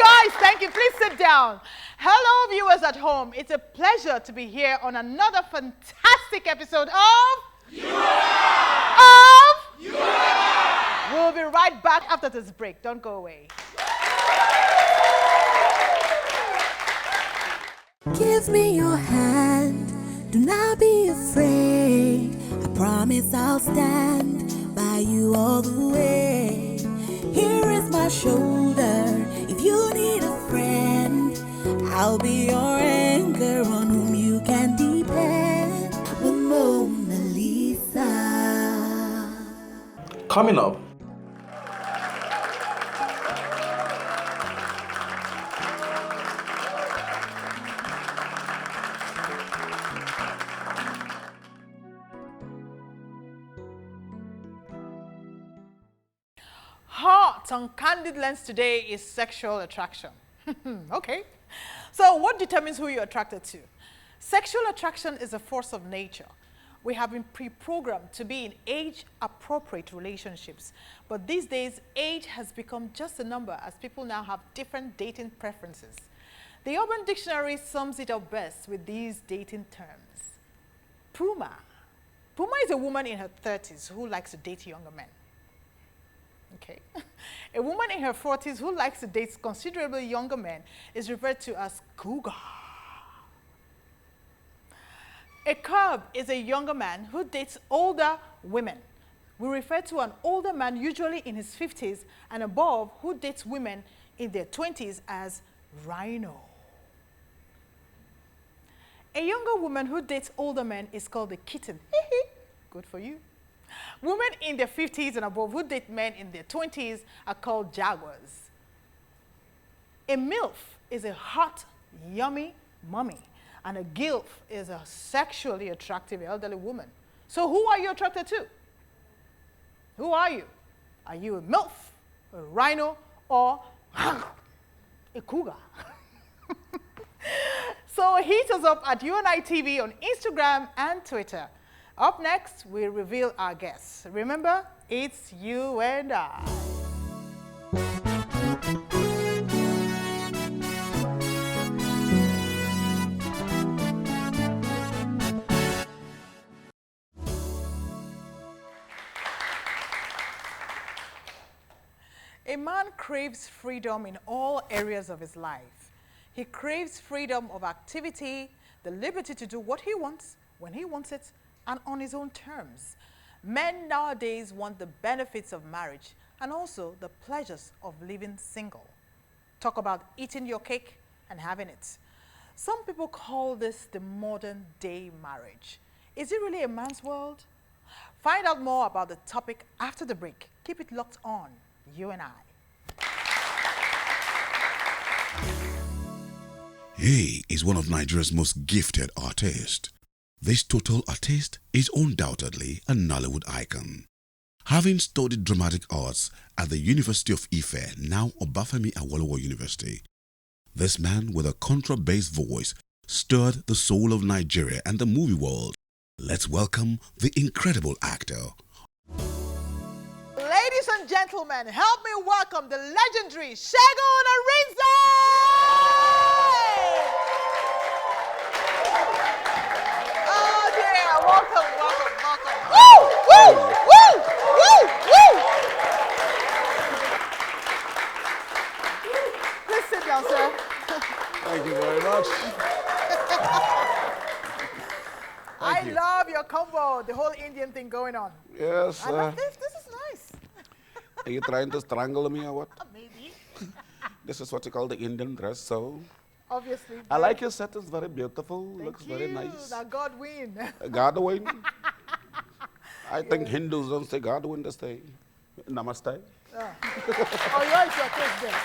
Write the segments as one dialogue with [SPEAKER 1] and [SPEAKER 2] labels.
[SPEAKER 1] right, thank you. Please sit down. Hello, viewers at home. It's a pleasure to be here on another fantastic episode of We'll be right back after this break. Don't go away.
[SPEAKER 2] Give me your hand, do not be afraid. I promise I'll stand by you all the way. Here is my shoulder, if you need a friend, I'll be your anchor on whom you can depend. The Monalisa.
[SPEAKER 3] Coming up,
[SPEAKER 1] Hot on Candid Lens today is sexual attraction. Okay. So what determines who you're attracted to? Sexual attraction is a force of nature. We have been pre-programmed to be in age-appropriate relationships. But these days, age has become just a number as people now have different dating preferences. The Urban Dictionary sums it up best with these dating terms. Puma. Puma is a woman in her 30s who likes to date younger men. Okay. A woman in her 40s who likes to date considerably younger men is referred to as cougar. A curb is a younger man who dates older women. We refer to an older man, usually in his 50s and above, who dates women in their 20s as rhino. A younger woman who dates older men is called a kitten. Good for you. Women in their 50s and above who date men in their 20s are called jaguars. A MILF is a hot, yummy mummy, and a GILF is a sexually attractive elderly woman. So who are you attracted to? Who are you? Are you a MILF, a rhino, or a cougar? So hit us up at UNI TV on Instagram and Twitter. Up next, we reveal our guests. Remember, it's you and I. A man craves freedom in all areas of his life. He craves freedom of activity, the liberty to do what he wants, when he wants it, and on his own terms. Men nowadays want the benefits of marriage and also the pleasures of living single. Talk about eating your cake and having it. Some people call this the modern day marriage. Is it really a man's world? Find out more about the topic after the break. Keep it locked on, you and I.
[SPEAKER 4] He is one of Nigeria's most gifted artists. This total artist is undoubtedly a Nollywood icon. Having studied dramatic arts at the University of Ife, now Obafemi Awolowo University, this man with a contra-bass voice stirred the soul of Nigeria and the movie world. Let's welcome the incredible actor.
[SPEAKER 1] Ladies and gentlemen, help me welcome the legendary Segun Arinze! Welcome. Woo! Woo! Woo! Woo! Woo! Please sit down, sir.
[SPEAKER 5] Thank you very much.
[SPEAKER 1] I love your combo, the whole Indian thing going on.
[SPEAKER 5] Yes.
[SPEAKER 1] I love this. This is nice.
[SPEAKER 5] Are you trying to strangle me or what?
[SPEAKER 1] Maybe.
[SPEAKER 5] This is what you call the Indian dress, so.
[SPEAKER 1] Obviously.
[SPEAKER 5] I like your set. It's very beautiful.
[SPEAKER 1] Thank
[SPEAKER 5] Looks
[SPEAKER 1] you.
[SPEAKER 5] very nice.
[SPEAKER 1] Now God win.
[SPEAKER 5] God win. I think Hindus don't say God win, they say Namaste.
[SPEAKER 1] Oh, yours your case there.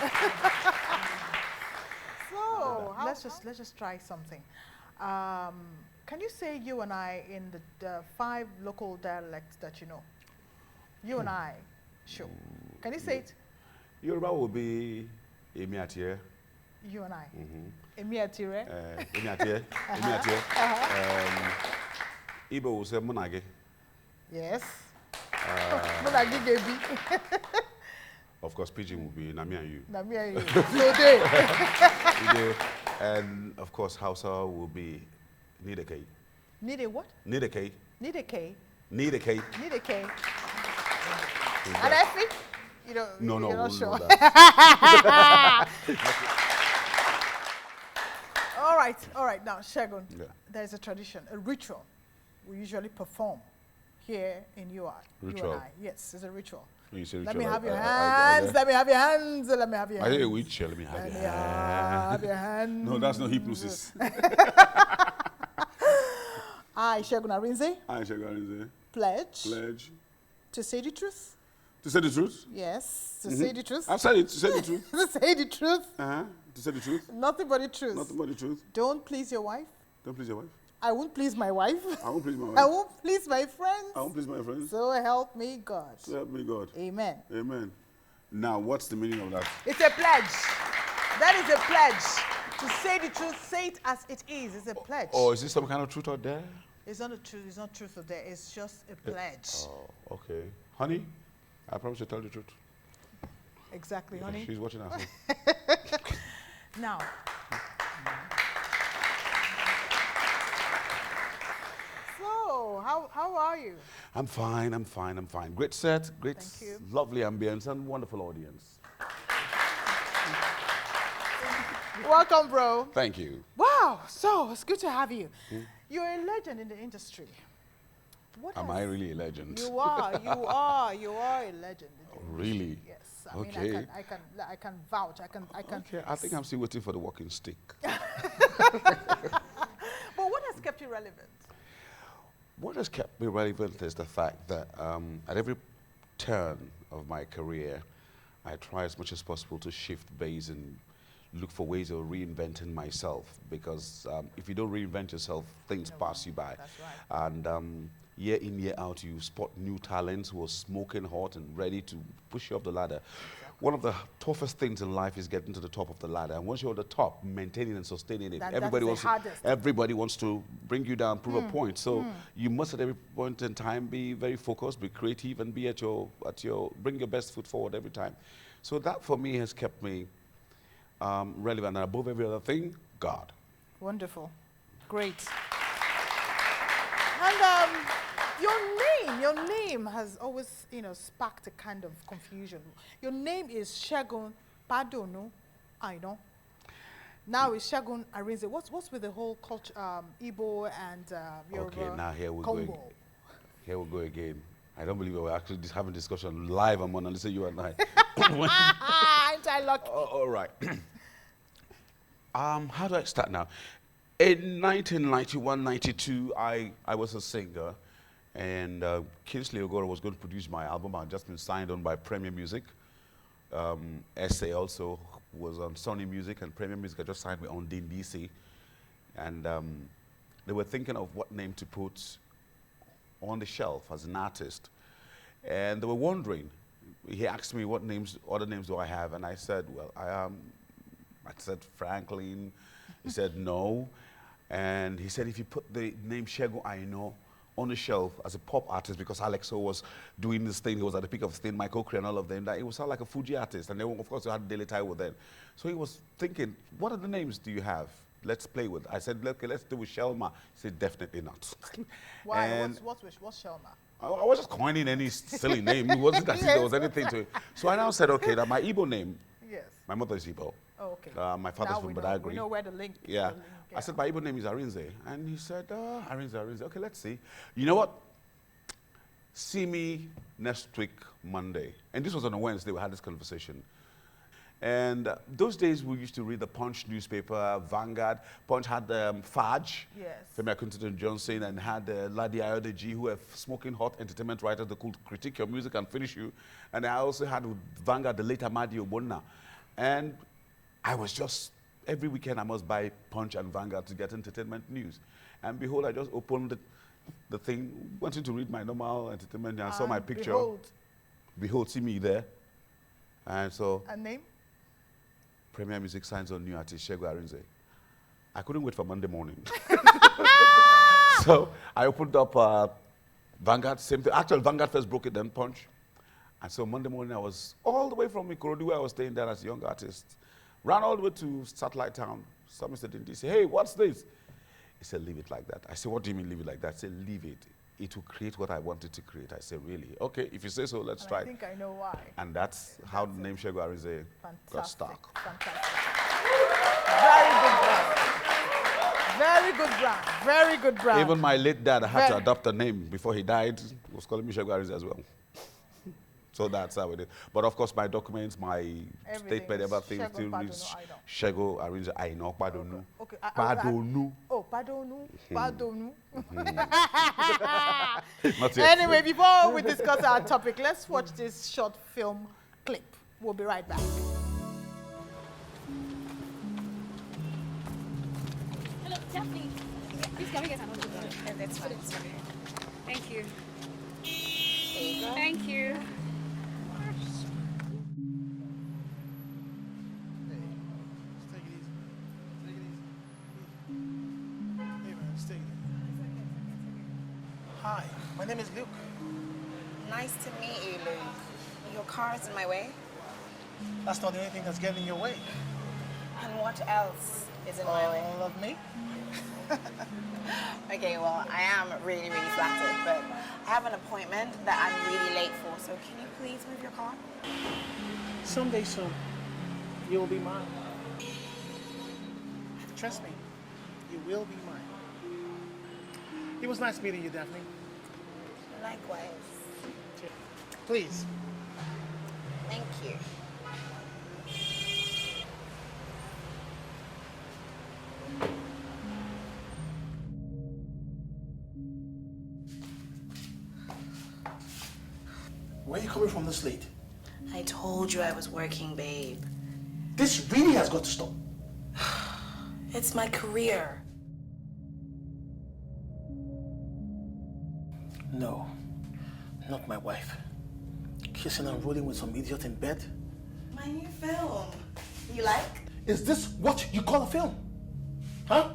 [SPEAKER 1] So let's just try something. Can you say you and I in the 5 local dialects that you know? You and I, sure. Can you say it?
[SPEAKER 5] Yoruba will be Emiatie.
[SPEAKER 1] You and I. Emiatire.
[SPEAKER 5] Emiatie. Igbo will say Munage.
[SPEAKER 1] Yes. Munage Gebi.
[SPEAKER 5] Of course, Pigeon will be Nami and you.
[SPEAKER 1] Nami and you. So they.
[SPEAKER 5] And of course, Hausa will be Nideke.
[SPEAKER 1] Need a what?
[SPEAKER 5] Nideke.
[SPEAKER 1] Need a K.
[SPEAKER 5] Nideke.
[SPEAKER 1] Need a K. And I think, you know,
[SPEAKER 5] No,
[SPEAKER 1] you're not
[SPEAKER 5] we'll
[SPEAKER 1] sure.
[SPEAKER 5] know that.
[SPEAKER 1] All right. Now, Segun,
[SPEAKER 5] Yeah.
[SPEAKER 1] there's a tradition, a ritual we usually perform here in you and
[SPEAKER 5] Ritual?
[SPEAKER 1] I. Yes, it's a ritual.
[SPEAKER 5] When you say
[SPEAKER 1] Let
[SPEAKER 5] ritual,
[SPEAKER 1] me have your
[SPEAKER 5] I-
[SPEAKER 1] hands. Let me have your hands. Let me have your
[SPEAKER 5] I
[SPEAKER 1] hands.
[SPEAKER 5] say which? Let me have
[SPEAKER 1] Let
[SPEAKER 5] your
[SPEAKER 1] me have your hands.
[SPEAKER 5] No, that's not hypnosis.
[SPEAKER 1] I, Segun Arinze,
[SPEAKER 5] I Segun Arinze.
[SPEAKER 1] pledge
[SPEAKER 5] Pledge.
[SPEAKER 1] to say the truth.
[SPEAKER 5] To say the truth?
[SPEAKER 1] Yes, to say the truth.
[SPEAKER 5] I've said it. To say the truth.
[SPEAKER 1] To say the truth.
[SPEAKER 5] Uh-huh. To say the truth.
[SPEAKER 1] Nothing but the truth.
[SPEAKER 5] Nothing but the truth.
[SPEAKER 1] Don't please your wife.
[SPEAKER 5] Don't please your wife.
[SPEAKER 1] I won't please my wife.
[SPEAKER 5] I won't please my wife.
[SPEAKER 1] I won't please my friends.
[SPEAKER 5] I won't please my friends.
[SPEAKER 1] So help me God.
[SPEAKER 5] So help me God.
[SPEAKER 1] Amen.
[SPEAKER 5] Amen. Now, what's the meaning of that?
[SPEAKER 1] It's a pledge. That is a pledge. To say the truth, say it as it is. It's a pledge.
[SPEAKER 5] Oh, is this some kind of truth out there?
[SPEAKER 1] It's not a truth. It's not truth or dare. It's just a pledge.
[SPEAKER 5] Oh, okay. Honey, I promise to tell the truth.
[SPEAKER 1] Exactly, honey.
[SPEAKER 5] She's watching us.
[SPEAKER 1] Now. So, how are you?
[SPEAKER 5] I'm fine, I'm fine, I'm fine. Great set, great,
[SPEAKER 1] Thank you.
[SPEAKER 5] lovely ambience, and wonderful audience.
[SPEAKER 1] Welcome, bro.
[SPEAKER 5] Thank you.
[SPEAKER 1] Wow. So, it's good to have you. You're a legend in the industry. What
[SPEAKER 5] Am
[SPEAKER 1] has-
[SPEAKER 5] I really a legend?
[SPEAKER 1] You are a legend. In the industry.
[SPEAKER 5] Really?
[SPEAKER 1] Yes. I
[SPEAKER 5] Okay.
[SPEAKER 1] mean, I can vouch. I can.
[SPEAKER 5] Okay, I think I'm still waiting for the walking stick.
[SPEAKER 1] But what has kept you relevant?
[SPEAKER 5] What has kept me relevant is the fact that at every turn of my career, I try as much as possible to shift base and look for ways of reinventing myself. Because if you don't reinvent yourself, things pass you by.
[SPEAKER 1] That's right.
[SPEAKER 5] And year in, year out, you spot new talents who are smoking hot and ready to push you up the ladder. One of the toughest things in life is getting to the top of the ladder. And once you're at the top, maintaining and sustaining it,
[SPEAKER 1] That
[SPEAKER 5] everybody
[SPEAKER 1] is the
[SPEAKER 5] wants
[SPEAKER 1] hardest.
[SPEAKER 5] everybody wants to bring you down, prove a point. So you must at every point in time be very focused, be creative, and be bring your best foot forward every time. So that for me has kept me relevant. And above every other thing, God.
[SPEAKER 1] Wonderful. Great. And your name has always, sparked a kind of confusion. Your name is Segun Padonu, I know. Now it's Segun Arinze. What's with the whole culture, Igbo and Yoruba
[SPEAKER 5] Okay, now here we
[SPEAKER 1] combo?
[SPEAKER 5] go. Here we go again. I don't believe we're actually having discussion live on Monalisa, you and I.
[SPEAKER 1] Ain't I lucky?
[SPEAKER 5] All right. How do I start now? In 1991-92, I was a singer, and Kingsley Ogoro was going to produce my album. I had just been signed on by Premier Music. SA also was on Sony Music, and Premier Music had just signed me on DC. And they were thinking of what name to put on the shelf as an artist. And they were wondering. He asked me what other names do I have, and I said, well, I said Franklin. He said no. And he said, if you put the name Segun Aino on the shelf as a pop artist, because Alex O was doing this thing, he was at the peak of his thing, Michael Cree and all of them, that it would sound like a Fuji artist. And then, of course, we had Daily Taiwo then. So he was thinking, what other names do you have? Let's play with. I said, okay, let's do with Shelma. He said, definitely not.
[SPEAKER 1] Why?
[SPEAKER 5] And
[SPEAKER 1] What's Shelma?
[SPEAKER 5] I was just coining any silly name. It wasn't as if there was anything to it. So I now said, okay, that my Igbo name,
[SPEAKER 1] Yes.
[SPEAKER 5] my mother is Igbo.
[SPEAKER 1] Oh, okay.
[SPEAKER 5] My father's
[SPEAKER 1] Now
[SPEAKER 5] from
[SPEAKER 1] we know,
[SPEAKER 5] Badagry.
[SPEAKER 1] we know where the link.
[SPEAKER 5] Yeah.
[SPEAKER 1] the link,
[SPEAKER 5] I said, my Igbo name is Arinze. And he said, Arinze. Okay, let's see. You know what? See me next week, Monday. And this was on a Wednesday. We had this conversation. And those days, we used to read the Punch newspaper, Vanguard. Punch had Fudge,
[SPEAKER 1] Yes.
[SPEAKER 5] Femi Akintoye Johnson, and had Ladi Ayodeji, who were smoking hot entertainment writers that could critique your music and finish you. And I also had with Vanguard the late Amadi Obonna. And I was just, every weekend I must buy Punch and Vanguard to get entertainment news. And behold, I just opened the thing, wanted to read my normal entertainment, and saw my picture. Behold, see me there. And so,
[SPEAKER 1] A name?
[SPEAKER 5] Premier Music signs on new artist, Segun Arinze. I couldn't wait for Monday morning. So I opened up Vanguard, same thing. Actually, Vanguard first broke it, then Punch. And so Monday morning, I was all the way from Ikorodu, where I was staying there as a young artist. Ran all the way to Satellite Town. Saw Mr. Dindi, say, hey, what's this? He said, leave it like that. I said, what do you mean leave it like that? He said, leave it. It will create what I wanted to create. I said, really? Okay, if you say so, let's try it.
[SPEAKER 1] I think I know why.
[SPEAKER 5] And that's how the name Segun Arinze got stuck.
[SPEAKER 1] Fantastic. Very good brand. Very good brand. Very good brand.
[SPEAKER 5] Even my late dad had to adopt a name before he died. He was calling me Segun Arinze as well. So that's how it is. But of course, my documents, my statement, everything still reads Segun Arinze. I know, Padonu.
[SPEAKER 1] Okay.
[SPEAKER 5] Padonu.
[SPEAKER 1] Oh, Padonu. Padonu.
[SPEAKER 5] Not yet.
[SPEAKER 1] Anyway, before we discuss our topic, let's watch this short film clip. We'll be right back.
[SPEAKER 3] Hello, Daphne. Please can we get another one? That's fine. Thank you. Thank you.
[SPEAKER 6] Hi, my name is Luke.
[SPEAKER 7] Nice to meet you, Luke. Your car is in my way.
[SPEAKER 6] That's not the only thing that's getting in your way.
[SPEAKER 7] And what else is in my way?
[SPEAKER 6] All of me?
[SPEAKER 7] Okay, well, I am really, really flattered, but I have an appointment that I'm really late for, so can you please move your car?
[SPEAKER 6] Someday soon, you'll be mine. Trust me, you will be mine. It was nice meeting you, Daphne.
[SPEAKER 7] Likewise.
[SPEAKER 6] Please.
[SPEAKER 7] Thank you.
[SPEAKER 6] Where are you coming from this late?
[SPEAKER 7] I told you I was working, babe.
[SPEAKER 6] This really has got to stop.
[SPEAKER 7] It's my career.
[SPEAKER 6] No, not my wife. Kissing and rolling with some idiot in bed?
[SPEAKER 7] My new film. You like?
[SPEAKER 6] Is this what you call a film? Huh?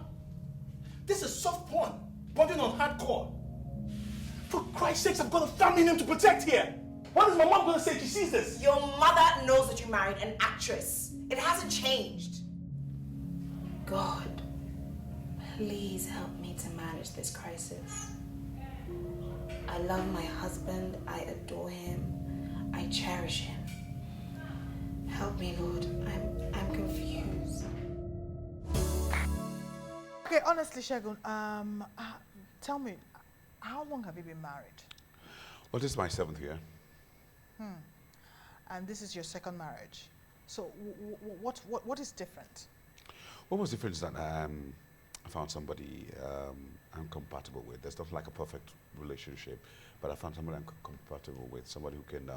[SPEAKER 6] This is soft porn, bordering on hardcore. For Christ's sakes, I've got a family name to protect here. What is my mom gonna say if she sees this?
[SPEAKER 7] Your mother knows that you married an actress. It hasn't changed. God, please help me to manage this crisis. I love my husband, I adore him, I cherish him. Help me, Lord, I'm confused.
[SPEAKER 1] Okay, honestly, Segun, tell me, how long have you been married?
[SPEAKER 5] Well, this is my 7th year.
[SPEAKER 1] And this is your second marriage. So what is different?
[SPEAKER 5] What was different is that I found somebody I'm compatible with. There's not like a perfect relationship, but I found somebody I'm compatible with, somebody who can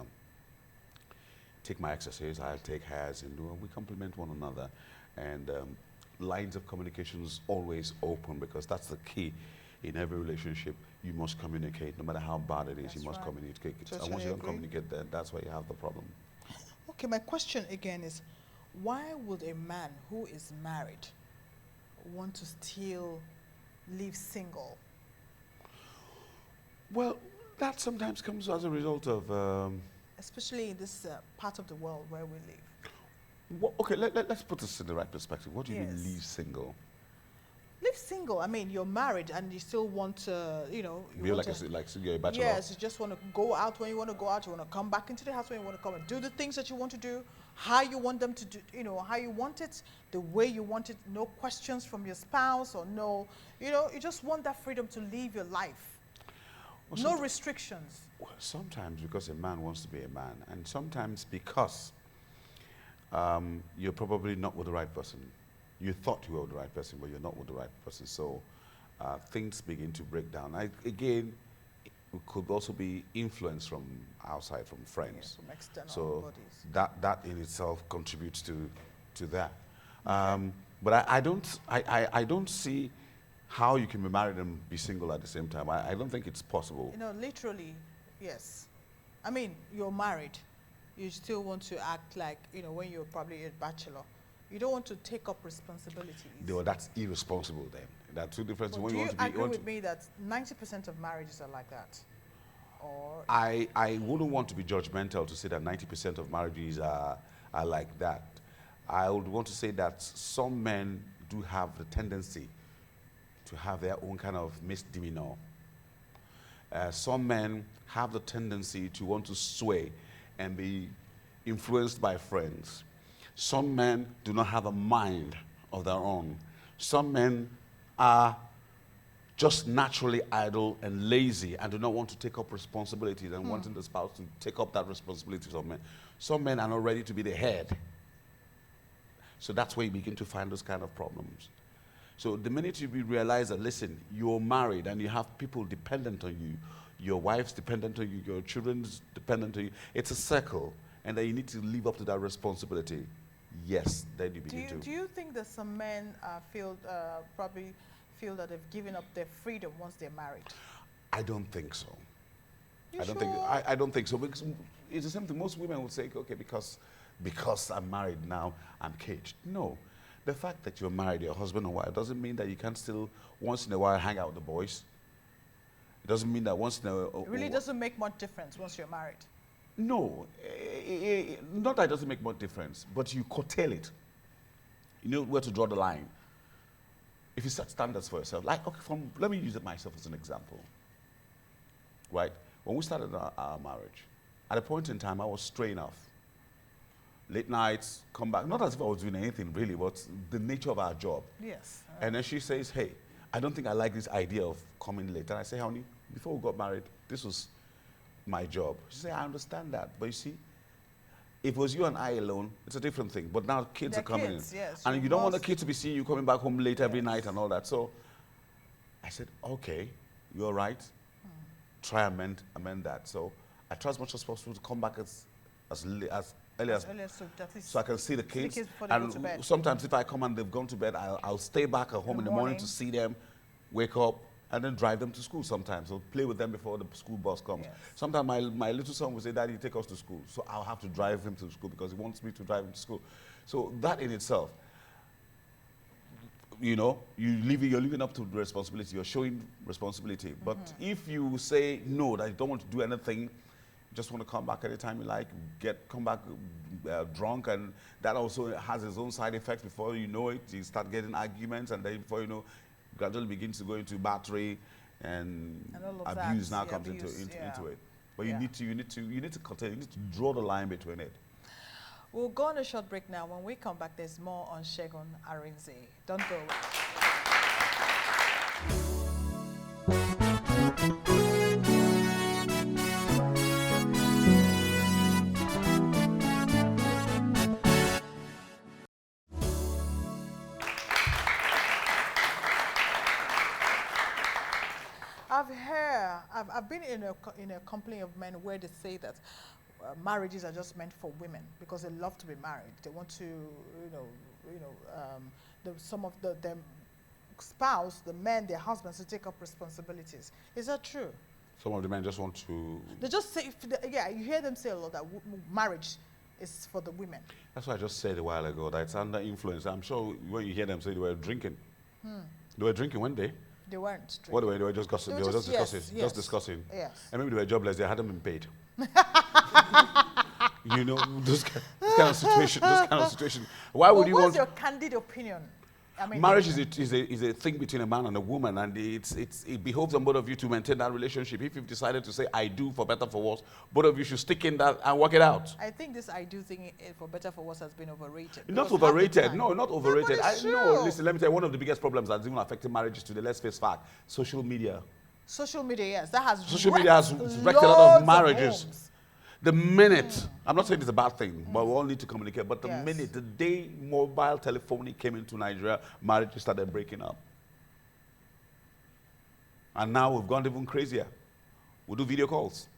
[SPEAKER 5] take my exercise, I'll take hers, and we complement one another. And lines of communications always open, because that's the key. In every relationship, you must communicate. No matter how bad it is,
[SPEAKER 1] That's
[SPEAKER 5] you must
[SPEAKER 1] right.
[SPEAKER 5] communicate.
[SPEAKER 1] Totally
[SPEAKER 5] And once you don't
[SPEAKER 1] agree.
[SPEAKER 5] communicate, then that's where you have the problem.
[SPEAKER 1] Okay, my question again is, why would a man who is married want to still live single?
[SPEAKER 5] Well, that sometimes comes as a result of...
[SPEAKER 1] Especially in this part of the world where we live.
[SPEAKER 5] okay, let's put this in the right perspective. What do you mean
[SPEAKER 1] Yes.
[SPEAKER 5] leave single?
[SPEAKER 1] Live single. I mean, you're married and you still want to, you know.
[SPEAKER 5] You're
[SPEAKER 1] want
[SPEAKER 5] like
[SPEAKER 1] to-
[SPEAKER 5] you're a bachelor.
[SPEAKER 1] Yes, you just want to go out when you want to go out. You want to come back into the house when you want to come and do the things that you want to do, how you want them to do, you know, how you want it, the way you want it. No questions from your spouse or no, you know, you just want that freedom to live your life.
[SPEAKER 5] Well,
[SPEAKER 1] No restrictions.
[SPEAKER 5] Well, sometimes because a man wants to be a man, and sometimes because you're probably not with the right person. You thought you were with the right person, but you're not with the right person. So things begin to break down. Again, it could also be influence from outside, from friends.
[SPEAKER 1] Yes, from external
[SPEAKER 5] So
[SPEAKER 1] bodies.
[SPEAKER 5] that in itself contributes to that. But I don't see how you can be married and be single at the same time. I don't think it's possible.
[SPEAKER 1] You know, literally, yes. I mean, you're married. You still want to act like, you know, when you're probably a bachelor. You don't want to take up responsibilities.
[SPEAKER 5] No, that's irresponsible then. There are two different
[SPEAKER 1] But
[SPEAKER 5] when
[SPEAKER 1] do
[SPEAKER 5] you
[SPEAKER 1] you
[SPEAKER 5] want to be.
[SPEAKER 1] agree with me that 90% of marriages are like that? or?
[SPEAKER 5] I wouldn't want to be judgmental to say that 90% of marriages are like that. I would want to say that some men do have the tendency to have their own kind of misdemeanor. Some men have the tendency to want to sway and be influenced by friends. Some men do not have a mind of their own. Some men are just naturally idle and lazy and do not want to take up responsibilities and wanting the spouse to take up that responsibility for men. Some men are not ready to be the head. So that's where you begin to find those kind of problems. So the minute you realize that, listen, you're married and you have people dependent on you, your wife's dependent on you, your children's dependent on you, it's a circle, and that you need to live up to that responsibility. Yes, then you begin to.
[SPEAKER 1] Do you think that some men probably feel that they've given up their freedom once they're married?
[SPEAKER 5] I don't think so.
[SPEAKER 1] You
[SPEAKER 5] I don't
[SPEAKER 1] sure?
[SPEAKER 5] think I don't think so, because it's the same thing. Most women would say, okay, because I'm married now, I'm caged. No. The fact that you're married, your husband or wife, doesn't mean that you can't still, once in a while, hang out with the boys. It doesn't mean that once in a while...
[SPEAKER 1] It really doesn't make much difference once you're married.
[SPEAKER 5] No. Not that it doesn't make much difference, but you curtail it. You know where to draw the line. If you set standards for yourself, like, okay, let me use it myself as an example. Right? When we started our marriage, at a point in time, I was straying off. Late nights, come back. Not as if I was doing anything really, but the nature of our job.
[SPEAKER 1] Yes.
[SPEAKER 5] And then she says, hey, I don't think I like this idea of coming late. And I say, honey, before we got married, this was my job. She said, I understand that. But you see, if it was you and I alone, it's a different thing. But now kids are coming in.
[SPEAKER 1] Yes,
[SPEAKER 5] and you don't want the kids to be seeing you coming back home late every night and all that. So I said, okay, you're right. Try amend that. So I try as much as possible to come back as early as so I can see the kids.
[SPEAKER 1] Before they go to bed.
[SPEAKER 5] Sometimes if I come and they've gone to bed, I'll stay back at home in the morning to see them, wake up, and then drive them to school sometimes. So play with them before the school bus comes.
[SPEAKER 1] Yes.
[SPEAKER 5] Sometimes my little son will say, Daddy, take us to school. So I'll have to drive him to school because he wants me to drive him to school. So that in itself, you know, you're living up to the responsibility. You're showing responsibility. But if you say no, that you don't want to do anything, just want to come back anytime you like, come back drunk, and that also has its own side effects. Before you know it, you start getting arguments, and then before you know, gradually begins to go into battery, and abuse now comes into it. But you need to contain, you need to draw the line between it.
[SPEAKER 1] We'll go on a short break now. When we come back, there's more on Segun Arinze. Don't go away. I've been in a company of men where they say that marriages are just meant for women because they love to be married. They want to, some of their spouse, the men, their husbands, to take up responsibilities. Is that true?
[SPEAKER 5] Some of the men just want to.
[SPEAKER 1] They just say, you hear them say a lot that marriage is for the women. That's
[SPEAKER 5] what I just said a while ago. That it's under influence. I'm sure when you hear them say they were drinking, they were drinking one day.
[SPEAKER 1] They weren't drinking.
[SPEAKER 5] What they were just gossiping. They were just discussing.
[SPEAKER 1] Yes.
[SPEAKER 5] Just discussing.
[SPEAKER 1] Yes.
[SPEAKER 5] And maybe they were jobless. They hadn't been paid. You know, those kind of situation. Why would you want?
[SPEAKER 1] What's your candid opinion? I mean,
[SPEAKER 5] marriage is a thing between a man and a woman, and it behoves on both of you to maintain that relationship. If you've decided to say "I do" for better for worse, both of you should stick in that and work it out.
[SPEAKER 1] I think this "I do" thing for better for worse has been overrated.
[SPEAKER 5] Not overrated. No, not overrated.
[SPEAKER 1] No,
[SPEAKER 5] listen. Let me tell you, one of the biggest problems that's even affecting marriages today. Let's face fact: social media.
[SPEAKER 1] Social media, yes, that has.
[SPEAKER 5] Social media has wrecked a lot of marriages. The minute, I'm not saying it's a bad thing, but we all need to communicate. But the minute, the day mobile telephony came into Nigeria, marriages started breaking up. And now we've gone even crazier. We do video calls.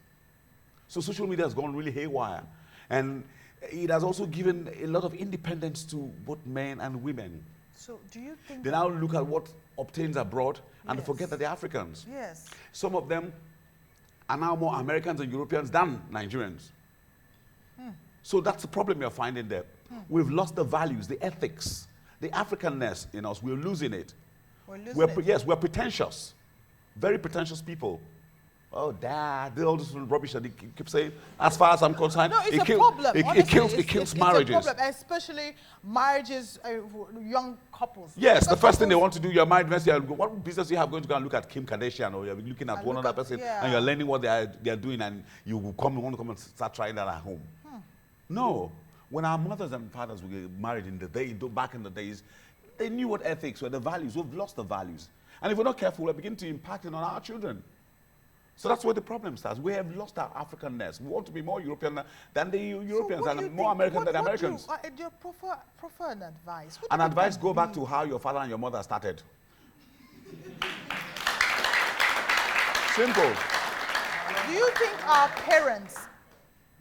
[SPEAKER 5] So social media has gone really haywire. And it has also given a lot of independence to both men and women.
[SPEAKER 1] So do you think...
[SPEAKER 5] They now look at what obtains abroad and they forget that they're Africans.
[SPEAKER 1] Yes.
[SPEAKER 5] Some of them are now more Americans and Europeans than Nigerians. So that's the problem you're finding there. We've lost the values, the ethics, the Africanness in us. We're losing it.
[SPEAKER 1] We're losing it.
[SPEAKER 5] Yes, we're pretentious. Very pretentious people. oh, dad, all this rubbish that they keep saying. As far as I'm concerned,
[SPEAKER 1] No, it's a problem.
[SPEAKER 5] It
[SPEAKER 1] Honestly,
[SPEAKER 5] kills marriages.
[SPEAKER 1] It's a problem, especially marriages, young couples.
[SPEAKER 5] Yes, the
[SPEAKER 1] Because
[SPEAKER 5] first thing they
[SPEAKER 1] couples-
[SPEAKER 5] want to do, you're married, what business you have going to go and look at Kim Kardashian, or you're looking at
[SPEAKER 1] And
[SPEAKER 5] one
[SPEAKER 1] look
[SPEAKER 5] other
[SPEAKER 1] at-
[SPEAKER 5] person,
[SPEAKER 1] yeah.
[SPEAKER 5] and you're learning what they're doing, and you want to come and start trying that at home. No. When our mothers and fathers were married in the day, back in the days, they knew what ethics were, the values. We've lost the values. And if we're not careful, we're beginning to impact it on our children. So that's where the problem starts. We have lost our Africanness. We want to be more European than the Europeans,
[SPEAKER 1] what do you
[SPEAKER 5] and more
[SPEAKER 1] think-
[SPEAKER 5] American than
[SPEAKER 1] what
[SPEAKER 5] Americans.
[SPEAKER 1] Do you prefer an advice? What do
[SPEAKER 5] An
[SPEAKER 1] you think
[SPEAKER 5] advice,
[SPEAKER 1] can
[SPEAKER 5] go back
[SPEAKER 1] be?
[SPEAKER 5] to how your father and your mother started. Simple.
[SPEAKER 1] Do you think our parents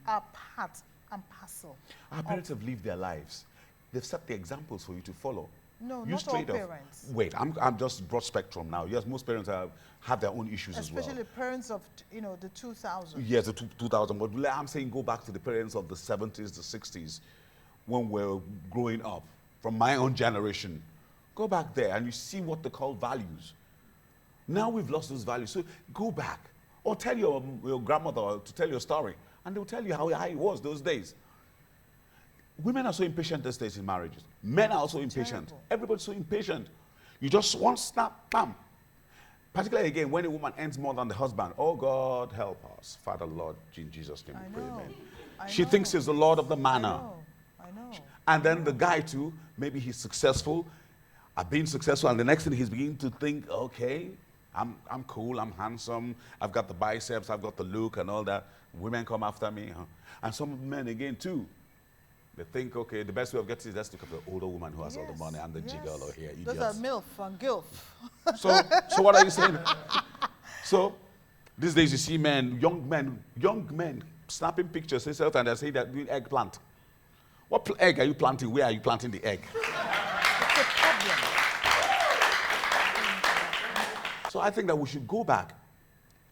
[SPEAKER 1] are part and parcel?
[SPEAKER 5] Our parents have lived their lives. They've set the examples for you to follow.
[SPEAKER 1] No,
[SPEAKER 5] You
[SPEAKER 1] not all
[SPEAKER 5] straight off-
[SPEAKER 1] parents.
[SPEAKER 5] Wait, I'm just broad spectrum now. Yes, most parents have their own issues as well.
[SPEAKER 1] Especially parents of, the 2000s.
[SPEAKER 5] Yes, the 2000, but I'm saying go back to the parents of the 70s, the 60s, when we're growing up, from my own generation. Go back there and you see what they call values. Now we've lost those values, so go back. Or tell your grandmother to tell your story, and they'll tell you how it was those days. Women are so impatient these days in marriages. Men are also impatient.
[SPEAKER 1] Terrible.
[SPEAKER 5] Everybody's so impatient. You just one snap, bam. Particularly again, when a woman earns more than the husband. Oh God, help us. Father, Lord, in Jesus' name
[SPEAKER 1] I
[SPEAKER 5] we pray,
[SPEAKER 1] know.
[SPEAKER 5] amen.
[SPEAKER 1] I
[SPEAKER 5] She
[SPEAKER 1] know.
[SPEAKER 5] thinks he's the Lord of the manor.
[SPEAKER 1] I know.
[SPEAKER 5] And then the guy too, maybe he's successful, being successful, and the next thing he's beginning to think, okay, I'm cool, I'm handsome, I've got the biceps, I've got the look and all that. Women come after me. Huh? And some men again too, they think, okay, the best way of getting is let's look at the older woman who has all the money and the gigolo here.
[SPEAKER 1] Those
[SPEAKER 5] Idiots.
[SPEAKER 1] are MILF and GILF.
[SPEAKER 5] So what are you saying? So these days you see young men snapping pictures themselves and they say they're doing eggplant. What egg are you planting? Where are you planting the egg?
[SPEAKER 1] It's a problem.
[SPEAKER 5] So I think that we should go back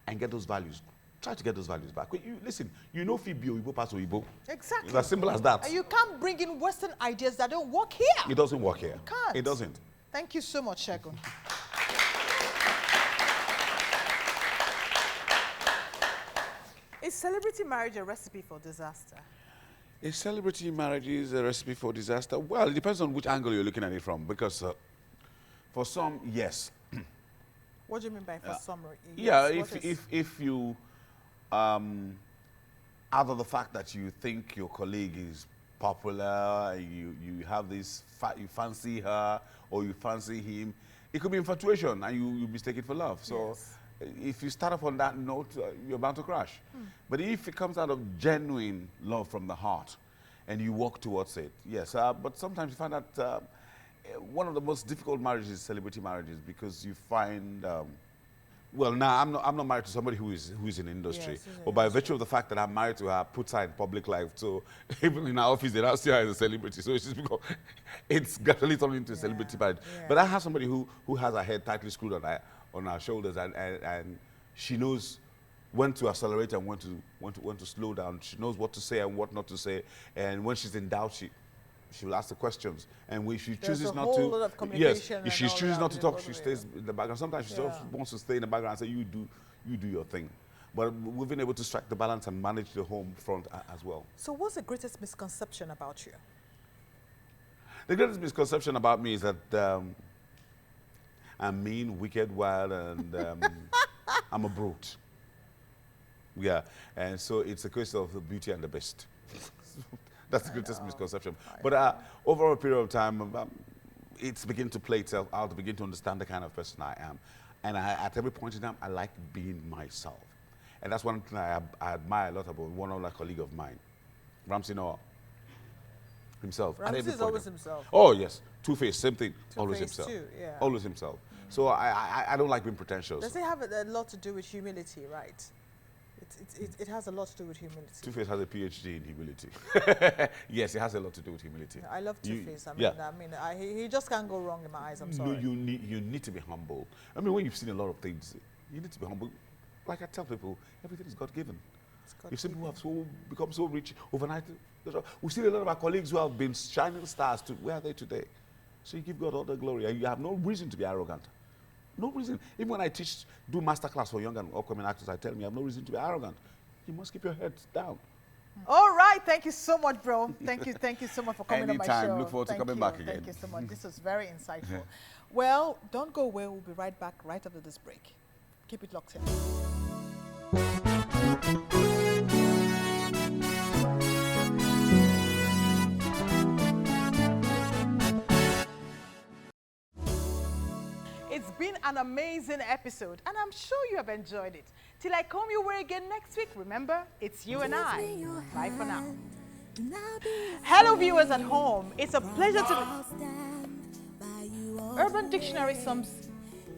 [SPEAKER 5] and get those values. Try to get those values back. Listen, Phoebe Oyibo pass Oyibo.
[SPEAKER 1] Exactly.
[SPEAKER 5] It's as simple as that.
[SPEAKER 1] And you can't bring in Western ideas that don't work here.
[SPEAKER 5] It doesn't work here.
[SPEAKER 1] Can't.
[SPEAKER 5] It doesn't.
[SPEAKER 1] Thank you so much, Segun. Is celebrity marriage a recipe for disaster?
[SPEAKER 5] A celebrity marriage is a recipe for disaster. Well, it depends on which angle you're looking at it from. Because for some, yes.
[SPEAKER 1] What do you mean by for summary?
[SPEAKER 5] Yeah,
[SPEAKER 1] Yes,
[SPEAKER 5] if you, out of the fact that you think your colleague is popular, you have this, you fancy her or you fancy him, it could be infatuation and you mistake it for love. So
[SPEAKER 1] Yes.
[SPEAKER 5] if you start off on that note, you're bound to crash. But if it comes out of genuine love from the heart and you walk towards it, yes. But sometimes you find that one of the most difficult marriages is celebrity marriages because you find, well, now I'm not married to somebody who is in industry,
[SPEAKER 1] Yes, who's in
[SPEAKER 5] but by virtue of the fact that I'm married to her, puts her in public life. So even in our office, they don't see her as a celebrity. So it's just because it's gradually turned into a celebrity marriage.
[SPEAKER 1] yeah.
[SPEAKER 5] But I have somebody who has her head tightly screwed on her shoulders, and she knows when to accelerate and when to slow down. She knows what to say and what not to say. And when she's in doubt, she will ask the questions. And when she
[SPEAKER 1] There's
[SPEAKER 5] chooses
[SPEAKER 1] a
[SPEAKER 5] not
[SPEAKER 1] whole
[SPEAKER 5] to,
[SPEAKER 1] lot of
[SPEAKER 5] yes,
[SPEAKER 1] communication
[SPEAKER 5] if she
[SPEAKER 1] and all
[SPEAKER 5] chooses
[SPEAKER 1] that
[SPEAKER 5] not to talk, she
[SPEAKER 1] involved,
[SPEAKER 5] stays in the background. Sometimes she just
[SPEAKER 1] Yeah.
[SPEAKER 5] wants to stay in the background and say, you do your thing. But we've been able to strike the balance and manage the home front as well.
[SPEAKER 1] So what's the greatest misconception about you?
[SPEAKER 5] The greatest misconception about me is that I'm mean, wicked, wild, and I'm a brute. Yeah, and so it's a question of the beauty and the best. That's the greatest misconception. But over a period of time, it's beginning to play itself out, to begin to understand the kind of person I am. And at every point in time, I like being myself. And that's one thing I admire a lot about one other colleague of mine, Ramsey Noah himself. At every
[SPEAKER 1] Ramsey is
[SPEAKER 5] point
[SPEAKER 1] always
[SPEAKER 5] in time.
[SPEAKER 1] himself.
[SPEAKER 5] Oh, yes. Two-Face, same thing. Always
[SPEAKER 1] Two-Face
[SPEAKER 5] himself.
[SPEAKER 1] too, yeah.
[SPEAKER 5] Always himself. So I don't like being pretentious.
[SPEAKER 1] Does it have a lot to do with humility, right? It has a lot to do with humility.
[SPEAKER 5] Two-Face has a PhD in humility. Yes, it has a lot to do with humility.
[SPEAKER 1] I love
[SPEAKER 5] You-
[SPEAKER 1] Two-Face.
[SPEAKER 5] yeah.
[SPEAKER 1] He just can't go wrong in my eyes. I'm sorry.
[SPEAKER 5] No, you need to be humble. I mean, when you've seen a lot of things, you need to be humble. Like I tell people, everything is God-given. If some people have become so rich overnight, we see a lot of our colleagues who have been shining stars. Where are they today? So you give God all the glory, and you have no reason to be arrogant. No reason. Even when I do masterclass for young and upcoming actors, I tell them you have no reason to be arrogant. You must keep your head down.
[SPEAKER 1] All right, thank you so much, bro. Thank you so much for coming on my show.
[SPEAKER 5] Anytime. Look forward to coming back again.
[SPEAKER 1] Thank you so much. This was very insightful. Well, don't go away. We'll be right back right after this break. Keep it locked in. It's been an amazing episode, and I'm sure you have enjoyed it. Till I come your way again next week, remember, it's you and I. Bye for now. Hello, viewers at home. It's a pleasure to... Urban Dictionary sums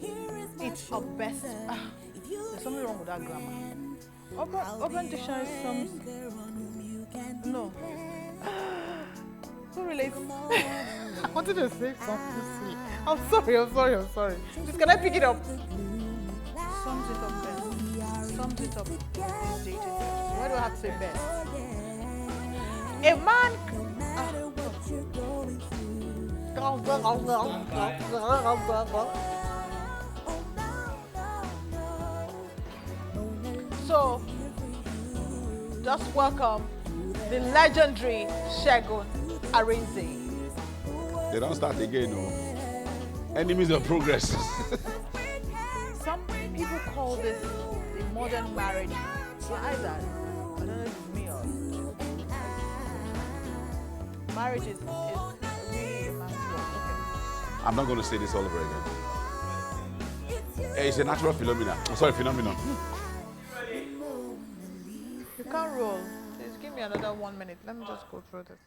[SPEAKER 1] it up best. There's something wrong with that grammar. Urban Dictionary sums... No. Who relates? I wanted to say something sweet. I'm sorry. Please, can I pick it up? Sums it up best. Sums it up. Why do I have to say best? A man... So, just welcome the legendary Segun Arinze.
[SPEAKER 5] They don't start again, no. Enemies of progress.
[SPEAKER 1] Some people call this the modern marriage. Why is that? I don't know if it's me or... Marriage is really a man's work. Okay.
[SPEAKER 5] I'm not going to say this all over again. It's a natural phenomenon. Phenomenon.
[SPEAKER 1] You can't roll. Please give me another 1 minute. Let me just go through this.